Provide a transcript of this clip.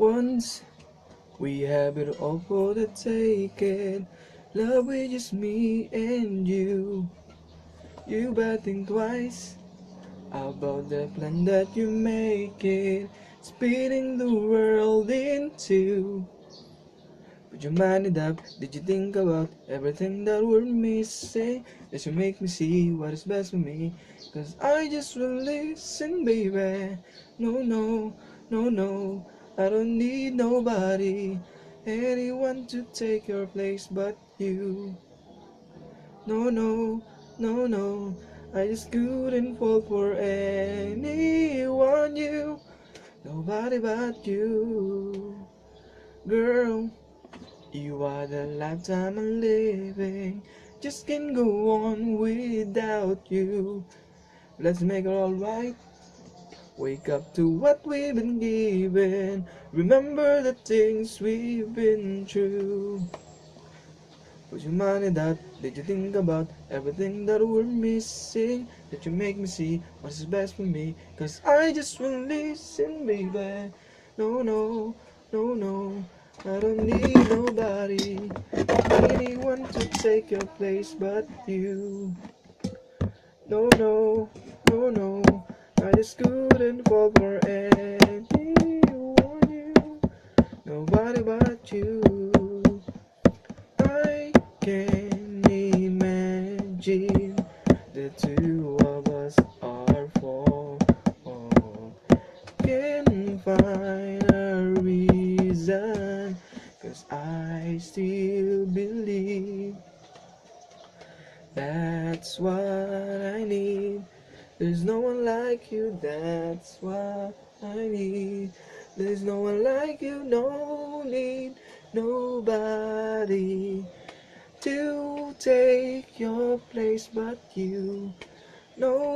Once we have it all for the taking. Love with just me and you. You better think twice about the plan that you make it. Spinning the world in two. Would you mind it up? Did you think about everything that we're missing? That you make me see what is best for me? Cause I just will listen, baby. No, no, no, no. I don't need nobody, anyone to take your place but you. No, no, no, no. I just couldn't fall for anyone, you. Nobody but you. Girl, you are the lifetime I'm living. Just can't go on without you. Let's make it alright. Wake up to what we've been given. Remember the things we've been through. Put your mind in that. Did you think about everything that we're missing? That you make me see what's best for me? Cause I just won't listen, baby. No, no, no, no. I don't need nobody, anyone to take your place but you. No, no, no, no. I just couldn't fall for anyone, you. Nobody but you. I can imagine the two of us are for all. Can find a reason, cause I still believe that's what I need. There's no one like you, that's what I need. There's no one like you, no need nobody to take your place but you. No